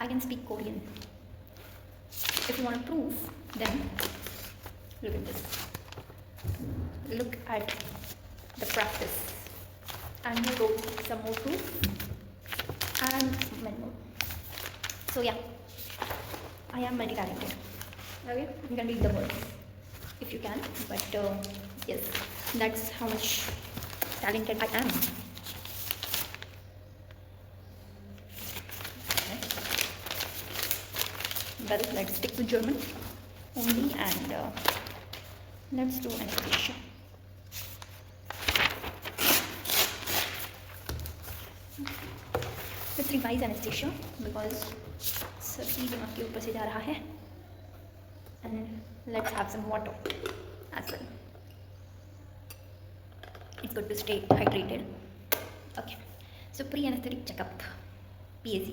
I can speak Korean. If you want to prove, then look at this. Look at the practice. And you wrote some more proof and many more. So yeah, I am multi-talented. Okay, you can read the words if you can, but yes, that's how much talented I am. Okay. Well, let's stick to German only, and let's do anesthesia. Let's revise anesthesia because सर्दी दिमाग के ऊपर से जा रहा है, and let's have some water as well. It's good to stay hydrated. Okay, so pre-anesthetic checkup, PAC.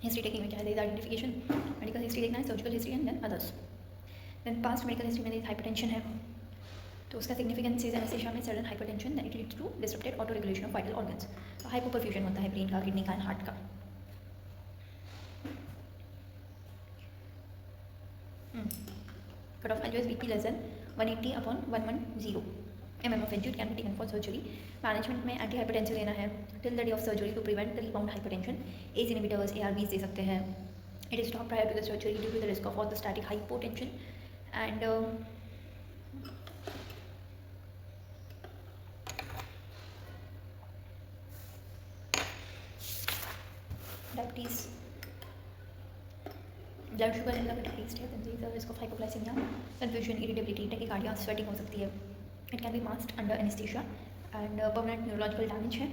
History taking में क्या है, identification, medical history देखना है, surgical history and then others. Then past medical history में hypertension है, तो उसका significance is anesthesia में sudden hypertension, then it leads to disrupted auto regulation of vital organs. तो hypoperfusion होता है brain का, kidney का and heart का. Cutoff value is BP less than 180/110 mm of NG. It can be taken for surgery. Management में antihypertensive देना है till the day of surgery to prevent the rebound hypertension. ACE inhibitors, ARBs दे सकते हैं. It is stopped prior to the surgery due to the risk of orthostatic hypotension and diabetes. Blood sugar level अगर decreased है, then there is a risk of hypoglycemia, confusion, irritability, tachycardia, sweating हो सकती है. It can be masked under anesthesia and permanent neurological damage है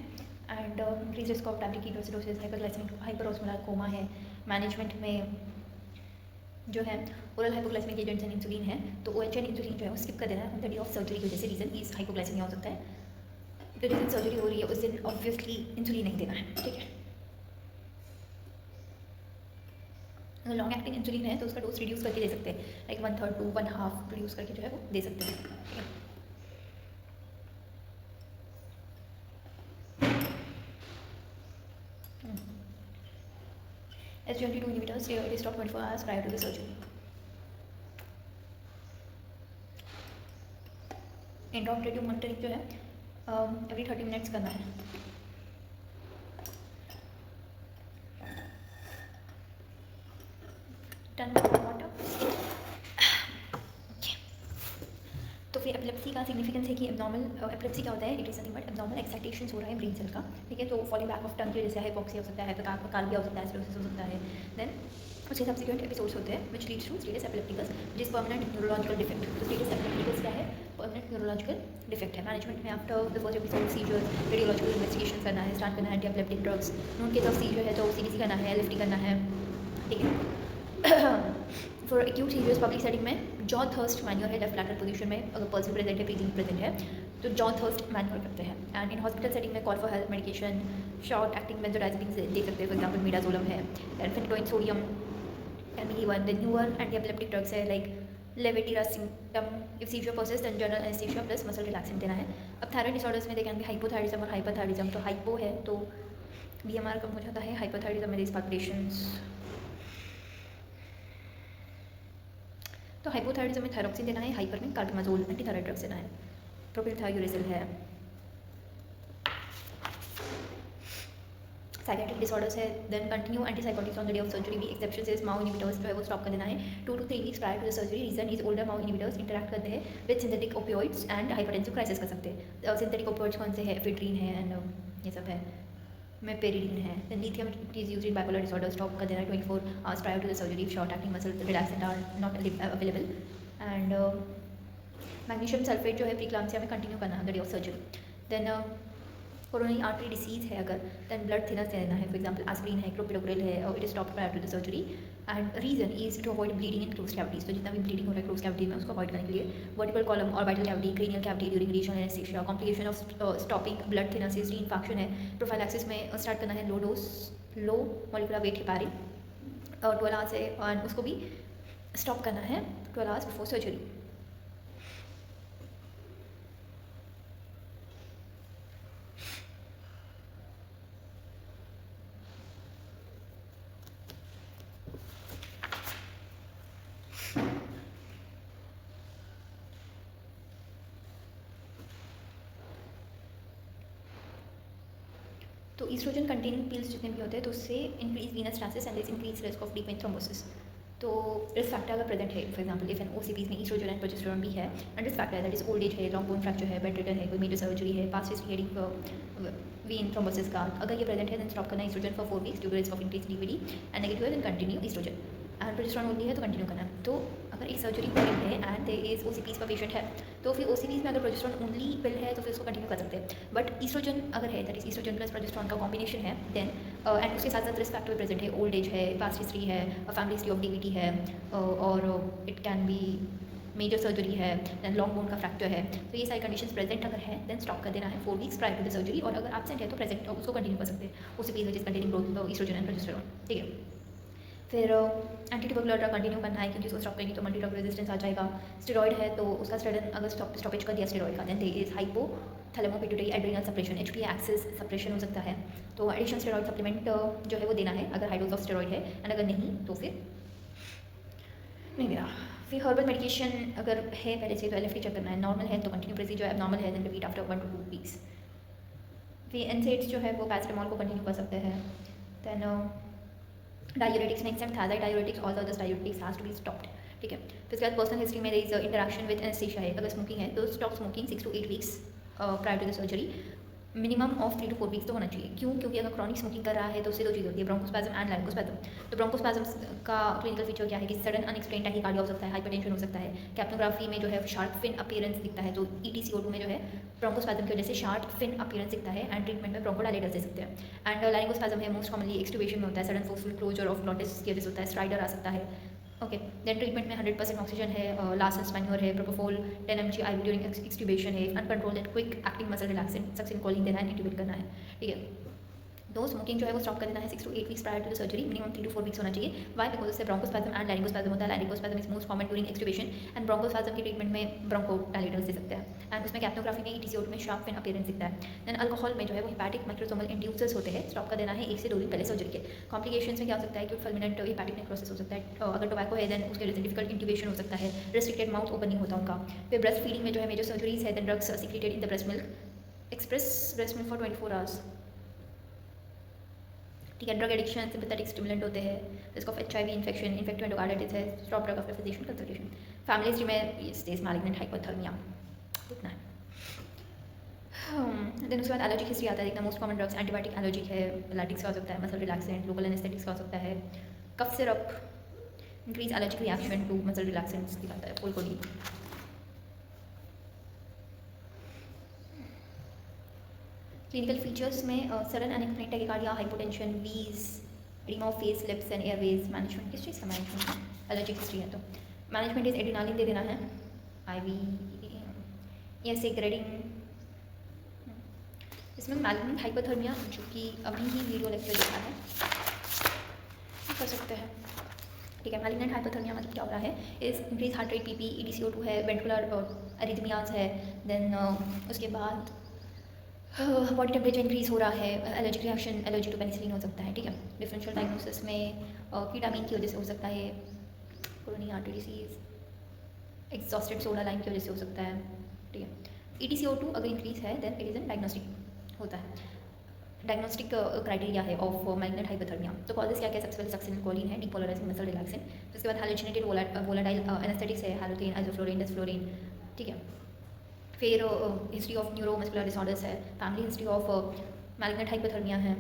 and increased risk of diabetic ketoacidosis, hyperglycemic, hyperosmolar coma है. Management में जो है oral hypoglycemic agents and insulin है, तो OHN insulin जो है वो skip कर देना है on the day of surgery की वजह से. रीज़न इस hypoglycemia हो सकता है. तो जिस दिन सर्जरी हो रही है उस दिन ऑब्वियसली इंसुलिन नहीं देना है, ठीक है. अगर लॉन्ग एक्टिंग इंसुलिन है तो उसका डोज रिड्यूस करके दे सकते हैं, लाइक 1/3 to 1/2 रिड्यूस करके जो है वो दे सकते हैं, ठीक है. SGLT2 inhibitors, it is stopped 24 hours prior to the surgery. Intraoperative monitoring जो है every 30 minutes करना है. Done with water. Okay. तो फिर एपिलेप्सी का सिग्निफिकेंस है कि एब्नॉर्मल एपिलेप्सी क्या होता है, it is something but abnormal excitation हो रहा है ब्रेन सेल का, ठीक है. तो फॉलिंग बैक ऑफ टंग की वजह से हाइपोक्सिया हो सकता है, हाइपोकार्बिया हो सकता है, एसिडोसिस हो सकता है. देन उसके सब्सिक्वेंट एपिसोड्स होते हैं which leads to status epilepticus which is permanent neurological defect. तो स्टेटस एपिलेप्टिकस क्या है, परमानेंट न्यूरोलॉजिकल डिफेक्ट है. मैनेजमेंट में after the first episode seizures, radiological investigation करना है, स्टार्ट करना है anti epileptic drugs. Known case of seizure है तो सीडीसी करना है, एलएफटी करना है, ठीक है. For acute serious public setting में जॉ थर्स्ट मैन्योर है लेफ्ट लैटरल पोजीशन में, अगर पल्स प्रेजेंट है, ब्रीदिंग प्रेजेंट है तो जॉ थर्स्ट मैन्योर करते हैं. एंड इन हॉस्पिटल सेटिंग में call for help medication, short acting benzodiazepines दे सकते हैं, फॉर एग्जाम्पल मिडाजोलम है, and phenytoin sodium can be given. The newer anti epileptic drugs है like levetiracetam. If seizure persist then general anaesthesia plus muscle relaxant देना है. अब thyroid disorders में they can be hypothyroidism और हाइपरथायरिज्म. तो hypo है तो बीएमआर कम हो जाता है, हाइपरथायरिज्म में दिस पाल्पिटेशंस. तो हाइपोथायरिज्म में थायरोक्सिन देना है, हाइपर में कार्बिमाजोल एंटी थायराइड ड्रग्स देना है. प्रोपिलथायोरेसिल है. साइकेट्रिक डिसऑर्डर्स है then continue antipsychotics on the day of surgery. भी एक्सेप्शन इज माओ इनहिबिटर्स जो है वो स्टॉप कर देना है 2 to 3 weeks prior to the surgery. Reason is older MAO inhibitors interact करते हैं with synthetic opioids and hypertensive crisis कर सकते हैं. सिंथेटिक ओपियोइड्स कौन से है, एफेड्रीन है एंड ये सब है, मेपेरिडीन है. Then lithium it is used in bipolar disorder, stop कर देना 24 hours prior to the surgery. Short acting muscle relaxant are not available. And magnesium sulphate जो है प्रीक्लाम्सिया में कंटिन्यू करना है the day of surgery. Then coronary artery disease है अगर then blood thinner देना है, फॉर एग्जाम्पल एस्पिरिन है, क्लोपिडोग्रेल है, और it is stop prior to the surgery. And reason is to avoid bleeding in close cavities. तो जितना भी ब्लीडिंग हो रहा है क्लोज कैविटी में उसको अवॉइड करने के लिए. वर्टिकल कॉलम और vital cavity, cranial cavity during regional anaesthesia. Complication of stopping blood thinner से इन्फेक्शन है. प्रोफाइलैक्सिस में स्टार्ट करना है low dose low molecular weight heparin 12 hours है, और उसको भी स्टॉप करना है 12 आवर्स बिफोर सर्जरी। तो ईस्ट्रोजन कंटेनिंग पिल्स जितने भी होते हैं तो उससे इंक्रीज वीनस ट्रांसिस and increase risk of deep vein thrombosis. तो रिस्क फैक्टर अगर प्रेजेंट है, for example if in OCPs में ईस्ट्रोजन एंड प्रोजेस्टेरोन भी है, and risk factor that is old age है, लॉन्ग बोन फ्रैक्चर है, बेड रिटर्न है, कोई मेजर सर्जरी है, पास्ट हिस्ट्री है वीन थ्रोम्बोसिस का, अगर ये प्रेजेंट है देन स्टॉप करना estrogen for 4 weeks due to risk of increase DVT, and negative है then continue estrogen, and progesterone only है तो कंटिन्यू करना है। तो अगर एक सर्जरी हो रही है एंड देयर इज ओसीपीज का पेशेंट है तो फिर ओसीपीज में अगर प्रोजेस्टेरोन ओनली पिल है तो फिर उसको कंटिन्यू कर सकते हैं। बट ईस्ट्रोजन अगर है that is oestrogen plus progesterone का कॉम्बिनेशन है देन एंड उसके साथ साथ रिस्क फैक्टर प्रेजेंट है, ओल्ड एज है, पास्ट हिस्ट्री है, फैमिली हिस्ट्री ऑफ डीवीटी है, और it can be major surgery है, देन लॉन्ग बोन का फ्रैक्चर है, तो ये सारी कंडीशंस प्रेजेंट अगर है देन स्टॉप कर देना है 4 weeks prior to the surgery, और अगर एब्सेंट है तो प्रेजेंट उसको कंटिन्यू कर सकते हैं OCPs which is containing estrogen and progesterone. ठीक है, फिर एंटी ट्यूबरकुलर ड्रग कंटिन्यू करना है क्योंकि उसको स्टॉप करेंगे तो मल्टी ड्रग रेजिस्टेंस आ जाएगा। स्टेरॉइड है तो उसका स्टेरॉइड अगर स्टॉपेज कर दिया स्टेरॉइड का then there is hypothalamopituitary adrenal suppression, HPA axis suppression हो सकता है, तो एडिशनल स्टेरॉइड सप्लीमेंट जो है वो देना है अगर हाई डोज ऑफ स्टेरॉइड है, एंड अगर नहीं तो फिर नहीं देना। फिर हर्बल मेडिकेशन अगर है पहले से तो LFT चेक करना है, नॉर्मल है तो कंटिन्यू प्रेसी, जो एबनॉर्मल है then repeat after 1 to 2 weeks. फिर एनसेड्स जो है वो पैरासिटामोल को कंटिन्यू कर सकते हैं। देन डायूरेटिक्स में except thyroid diuretics, all others diuretics has to be stopped. ठीक है, फिर उसके बाद पर्सनल हिस्ट्री में there is interaction with anaesthesia है, अगर स्मोकिंग है तो stop smoking 6 to 8 weeks prior to the surgery, minimum of 3 to 4 weeks तो होना चाहिए। क्यों? क्योंकि अगर क्रॉनिक स्मोकिंग कर रहा है तो उससे 2 चीज़ होती है, ब्रोंकोस्पैज्म एंड लारिंगोस्पैज्म। तो ब्रोंकोस्पैज्म का क्लिनिकल फीचर क्या है कि सडन अनएक्सप्लेन्ड टैकीकार्डिया हो सकता है, हाइपरटेंशन हो सकता है, कैप्नोग्राफी में जो है शार्प फिन अपीयरेंस दिखता है, तो ETCO2 में जो है ब्रोंकोस्पैज्म की वजह से शार्प फिन अपीयरेंस दिखता है, एंड ट्रीटमेंट में ब्रोंकोडायलेटर्स दे सकते हैं। एंड लारिंगोस्पैज्म है मोस्ट कॉमनली एक्सट्यूबेशन में होता है, sudden forceful closure of glottis की वजह से होता है, स्ट्राइडर आ सकता है। ओके, देन ट्रीटमेंट में 100% ऑक्सीजन है, लासेंस मैन्योर है, propofol 10 mg IV during extubation है, uncontrolled and quick acting muscle relaxant succinylcholine देना है, इंट्यूबेट करना है। ठीक है, तो स्मोकिंग जो है वो स्टॉप कर देना है 6 to 8 weeks prior to the surgery, minimum 3 to 4 weeks होना चाहिए। वाई? बिकॉज उससे ब्रोंकोस्पैज्म एंड लारिंगोस्पैज्म होता है, laryngospasm is most common during extubation, and bronchospasm की ट्रीटमेंट में ब्रोंकोडायलेटर्स दे सकते हैं, एंड उसमें कैप्नोग्राफी में ETCO2 में शार्प फिन अपीयरेंस दिखता है। देन अल्कोहल में जो है वो हेपैटिक माइक्रोसोमल इंड्यूसर्स होते हैं, स्टॉप कर देना है 1 से 2 दिन पहले सर्जरी के। कॉम्प्लिकेशंस में क्या हो सकता है कि फल्मिनेंट हेपैटिक नेक्रोसिस हो सकता है, अगर टोबैको है देन उसके वजह से डिफिकल्ट इंट्यूबेशन हो सकता है, रेस्ट्रिक्टेड माउथ ओपनिंग होता है उनका। फिर ब्रेस्ट फीडिंग में जो है मेजर सर्जरीज है, then drugs secreted in the breast milk, express breast milk for 24 hours. ठीक है, ड्रग एडिक्शन सिंपैथेटिक स्टिमुलेंट होते हैं, risk of HIV infection, infective endocarditis है, stop drug after physician consultation. Family history में stage malignant hypothermia इतना है। Then उसके बाद एलर्जिक हिस्ट्री आता है, देखना most common drugs antibiotic allergic है, लैटिक्स का हो सकता है, मसल रिलैक्सेंट, लोकल एनेस्थेटिक्स का हो सकता है, cough syrup increase allergic reaction to muscle relaxants दिखाता है, फोल्कोडीन। क्लिनिकल फीचर्स में sudden unexplained tachycardia, hypotension, wheeze, oedema of face, lips and airways. Management किस चीज़ का मैनेजमेंट? एलर्जिक हिस्ट्री है तो मैनेजमेंट इज एड्रेनालिन दे देना है, IV ऐसे ग्रेडिंग। इसमें मैलिग्नेंट हाइपोथर्मिया जो कि अभी ही वीडियो लेक्चर देखा है कर सकते हैं। ठीक है, मैलिग्नेंट हाइपोथर्मिया मतलब क्या हो रहा है इस increase heart rate, PP, ETCO2 है, वेंट्रुलर एरिथमियाज है, देन उसके बाद बॉडी टेम्परेचर इंक्रीज हो रहा है, allergic reaction, allergy to penicillin हो सकता है। ठीक है, डिफरेंशियल डायग्नोसिस में कीटामीन की वजह से हो सकता है, coronary artery disease, exhausted soda line की वजह से हो सकता है। ठीक है, ETCO2 अगर इंक्रीज है then it is an diagnostic होता है, डायग्नोस्टिक क्राइटेरिया है ऑफ मैलिग्नेंट हाइपोथर्मिया। तो कॉजेस क्या क्या? सबसे पहले सक्सिन कोलिन है, डीपोलराइजिंग मसल रिलैक्सेंट, उसके बाद हैलोजिनेटेड वोलाटाइल एनेस्थेटिक्स है, हैलोथेन, आइसोफ्लोरिन, डेसफ्लोरिन। ठीक है, फिर हिस्ट्री ऑफ न्यूरोमस्कुलर डिसऑर्डर्स है, family history of malignant hypothermia है,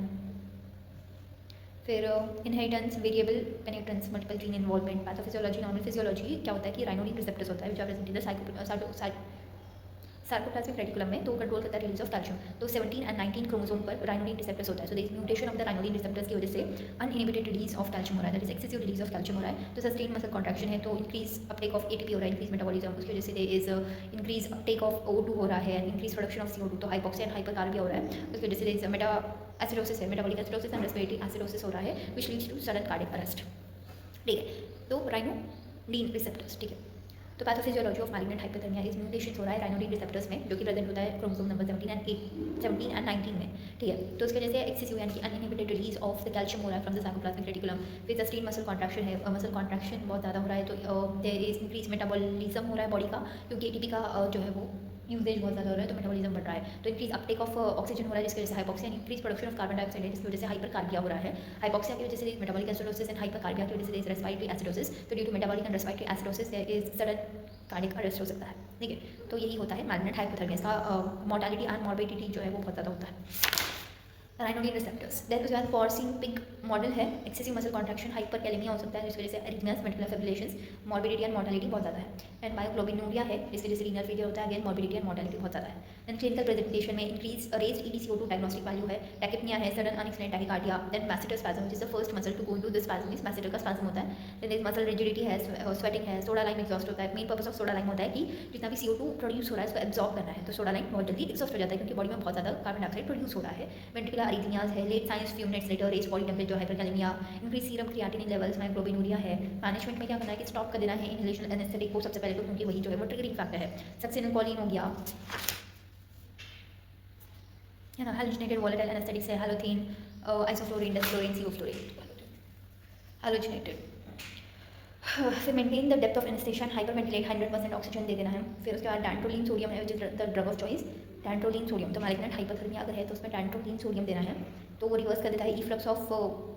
फिर inheritance, variable penetrance, multiple gene involvement, pathophysiology, normal physiology क्या होता है कि राइनोडिन रिसेप्टर्स होता है which are present in the sarcoplasmic reticulum में, तो कंट्रोल करता है रिलीज ऑफ कैल्शियम। तो 17 और 19 क्रोमोसोम पर राइनोडिन रिसेप्टर्स होता है, so this mutation of the ryanodine receptors की वजह से अनइनहिबिटेड रिलीज ऑफ कैल्शियम हो रहा है, that is excessive release of calcium हो रहा है। तो सस्टेन मसल कॉन्ट्रैक्शन है, तो इंक्रीज अपटेक ऑफ ATP हो रहा है, इंक्रीज मेटाबॉलिज्म, उसकी वजह से there is increase uptake of O2 हो रहा है, इंक्रीज प्रोडक्शन ऑफ CO2, तो हाइपॉक्सिया एंड हाइपरकार्बिया हो रहा है, उसकी वजह से देयर इज मेटा एसिडोसिस है, metabolic acidosis and respiratory acidosis हो रहा है, which leads to sudden cardiac arrest. ठीक है, तो राइनो राइनोडिन रिसेप्टर्स, ठीक है। तो pathophysiology of malignant hypothermia is mutation हो रहा है राइनोडिन रिसेप्टर्स में, जो कि प्रेजेंट होता है क्रोमोसोम नंबर 17 एंड 19 में, ठीक है। तो उसकी वजह से एक्सेसिव यानी कि uninhibited release of the calcium हो रहा है फ्रॉम द साइटोप्लाज्मिक रेटिकुलम। फिर सस्टेन मसल कॉन्ट्रैक्शन है, मसल कॉन्ट्रैक्शन बहुत ज़्यादा हो रहा है, तो देयर इज इंक्रीज मेटाबॉलिज्म हो रहा है बॉडी का, क्योंकि एटीपी का जो है वो यूजेज बहुत ज़्यादा हो रहा है, तो मेटाबॉलिज्म बढ़ रहा है। तो इंक्रीज अपटेक ऑफ ऑक्सीजन हो रहा है, जिसकी वजह से hypoxia, increase production of carbon dioxide है, जिसकी वजह से हाइपरकार्बिया हो रहा है। हाइपॉक्सिया की वजह से मेटाबॉलिक एसिडोसिस एंड हाइपरकार्बिया की वजह से रेस्पिरेटरी एसिडोसिस। तो due to metabolic and respiratory acidosis there is sudden cardiac arrest हो सकता है, ठीक है। तो यही होता है मैलिग्नेंट हाइपोथर्मिया। इसका मोर्टालिटी एंड मॉर्बिडिटी जो है वो बहुत ज़्यादा होता है। राइनोडिन रिसेप्टर्स, देन उसके बाद पॉर्सिन पिग मॉडल है, एक्सेसिव मसल कॉन्ट्रैक्शन, हाइपरकैलेमिया हो सकता है, जिसकी वजह से अरिथमियास, वेंट्रिकुलर फिब्रिलेशंस, मॉर्बिडिटी एंड मोर्टालिटी बहुत ज़्यादा है। एंड मायोग्लोबिनूरिया है, जिसकी वजह से रीनल फेलियर होता है, अगेन मॉर्बिडिटी एंड मोर्टालिटी बहुत ज़्यादा है। देन क्लिनिकल प्रेजेंटेशन में increase raised EDCO2 diagnostic value है, टैकिपनिया है, sudden unexplained tachycardia, then masseter spasm, which is the first muscle to go into this spasm, इस masseter का स्पैज्म होता है। देन इज मसल रिजिडिटी है, sweating है, soda lime exhaust होता है। Main purpose of soda lime होता है कि जितना भी CO2 प्रोड्यूस हो रहा है उसको एब्जॉर्ब करना है, तो सोडा लाइम बहुत जल्दी एग्जॉस्ट हो जाता है, क्योंकि बॉडी में बहुत ज़्यादा कार्बन डाइऑक्साइड प्रोड्यूस हो रहा है। वेंट्रिकुलर अरिथमियाज है, late signs few minutes later, raise body temperature, hyperkalaemia, increase serum creatinine levels, myoglobinuria है। मैनेजमेंट में क्या करना है कि स्टॉप कर देना है इनहेलेशन एनेस्थेटिक को सबसे पहले, तो क्योंकि वही जो है वो ट्रिगरिंग फैक्टर है। सक्सिनोकोलिन हो गया है ना, हैलोजिनेटेड वोलेटाइल एनेस्थेटिक्स है, halothane, isoflurane, desflurane, sevoflurane, halogenated. फिर maintain the depth of anaesthesia, hyperventilate, 100% oxygen दे देना है। फिर उसके बाद डैंट्रोलिन सोडियम है, which is the drug of choice, dantrolene sodium. तो मैलिग्नेंट हाइपोथर्मिया अगर है तो उसमें डैंट्रोलिन सोडियम देना है, तो वो रिवर्स कर देता है इफ्लक्स ऑफ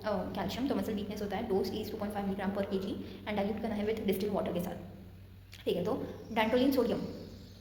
कैल्शियम, तो मसल वीकनेस होता है। डोज इज 2.5 मिलीग्राम पर kg एंड डाइल्यूट करना है विद डिस्टिल वाटर के साथ, ठीक है। तो डैंट्रोलिन सोडियम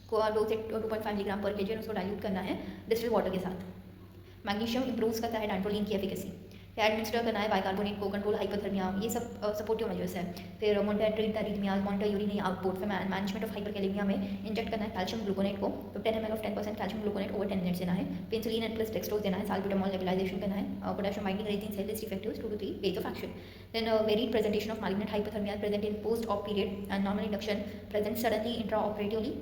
को डोज 2.5 मिलीग्राम पर kg, उसको डाइल्यूट करना है डिस्टिल वाटर के साथ। मैग्नीशियम इंप्रूव्स करता है डैंट्रोलिन की एफिकेसी। एडमिनिस्टर करना है बाइकार्बोनेट को, कंट्रोल हाइपरथर्मिया, ये सब सपोर्टिव मेजर्स है। फिर monitor treat अरिथमियाज, monitor urinary output. फिर मैनेजमेंट ऑफ हाइपरकैलेमिया में इंजेक्ट करना है कैल्शियम ग्लूकोनेट को, तो 10 ml of 10% calcium gluconate over 10 minutes देना है। पेंसिलिन एंड प्लस डेक्सट्रोज देना है, साल्ब्यूटामॉल नेबुलाइजेशन करना है। Potassium binding resin cell effective 2 to 3 days of action. Then varied presentation of malignant hypothermia present in post-op period and normal induction present suddenly intraoperatively.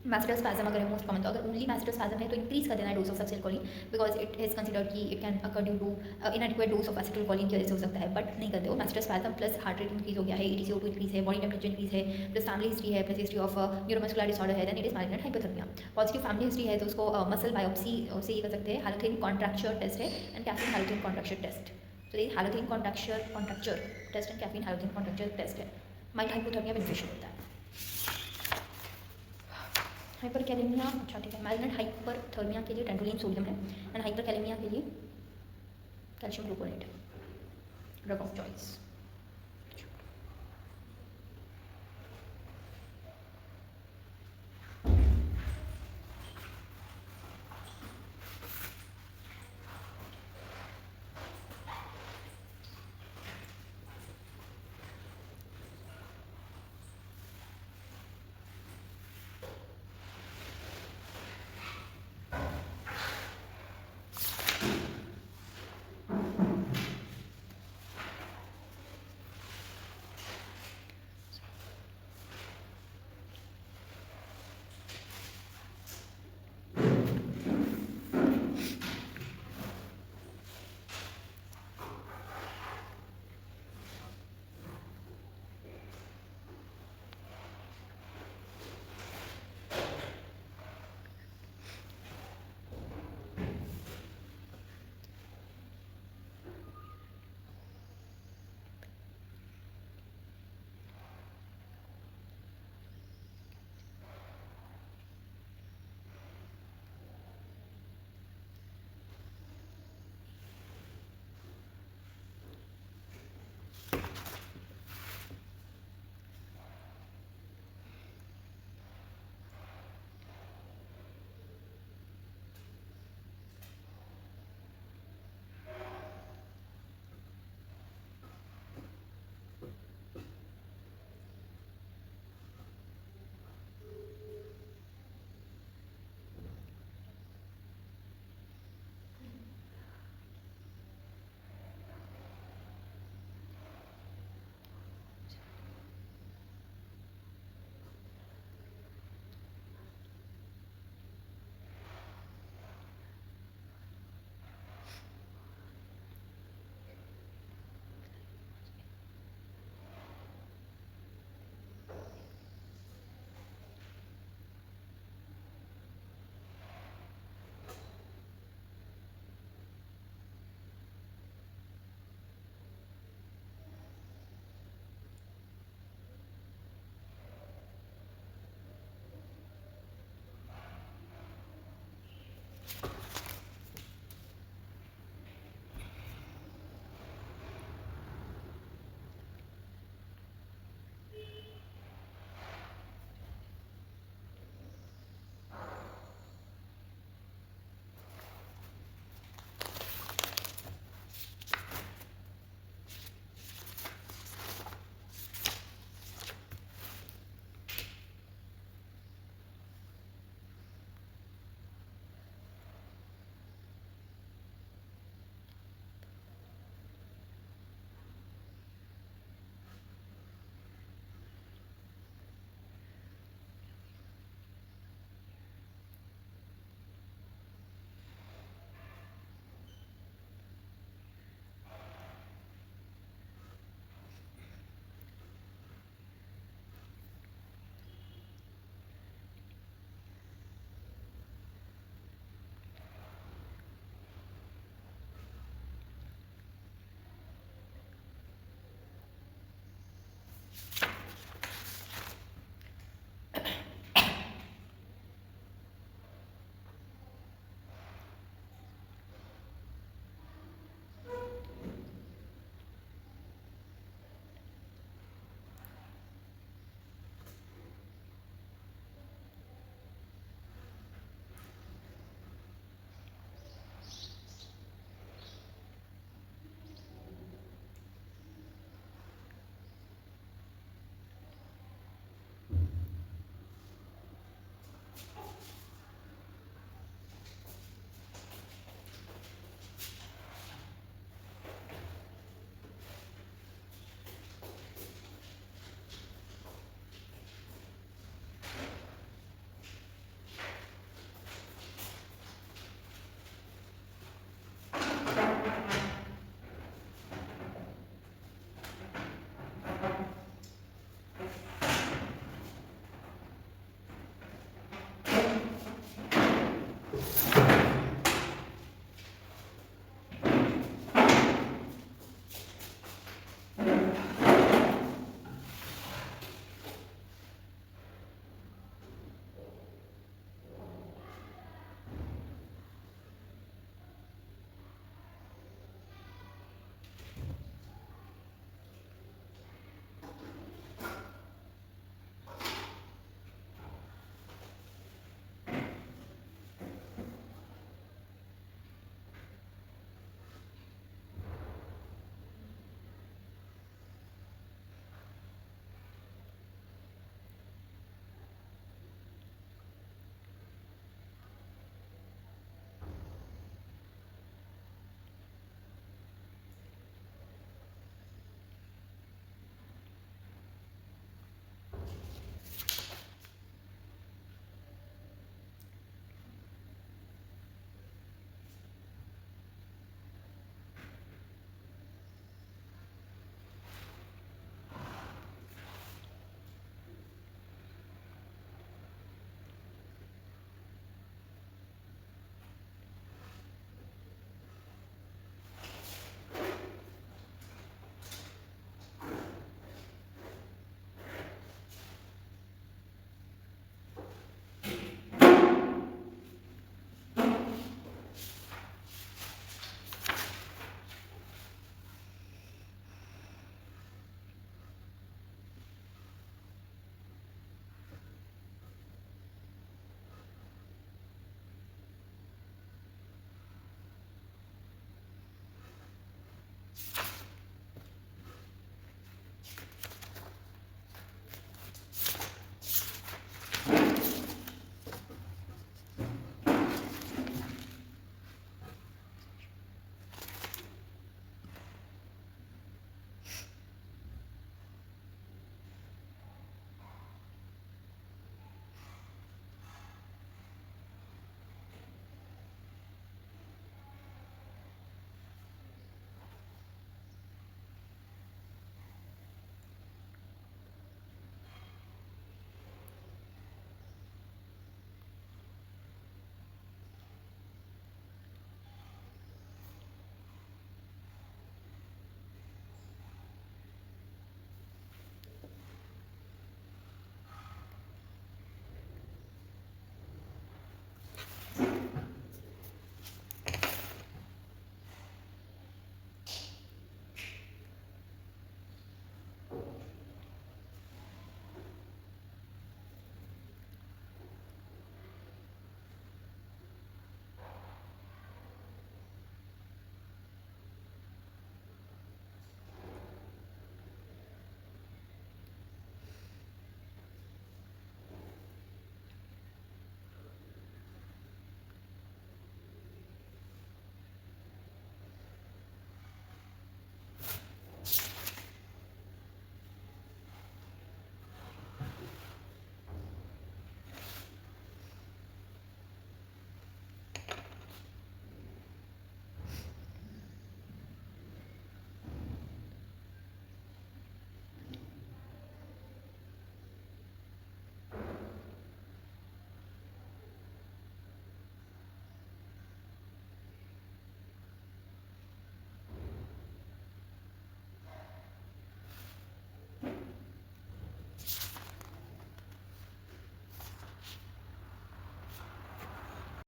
Master spasm अगर है most common, तो अगर only master spasm है तो increase कर देना है dose of succinylcholine, because it is considered कि it can occur due to inadequate dose of acetylcholine की वजह से हो सकता है, बट नहीं करते हो। Masseter spasm plus heart rate increase हो गया है, EDCO2 इंक्रीज है, बॉडी टेम्परेचर इंक्रीज है, प्लस फैमिली हिस्ट्री है, plus history of neuromuscular disorder है, then it is malignant hypothermia. Positive family history है तो उसको मसल बायोप्सी से ये कर सकते हैं। हैलोथेन कॉन्ट्रैक्चर टेस्ट है and caffeine halothane contracture test, तो ये halothane contracture test and caffeine halothane contracture test है। माइल्ड हाइपोथर्मिया बेनिफिशियल होता है। हाइपरकैलेमिया, अच्छा ठीक है, मैलिग्नेंट हाइपरथर्मिया के लिए डैंट्रोलिन सोडियम है एंड हाइपरकैलेमिया के लिए calcium gluconate, drug of choice.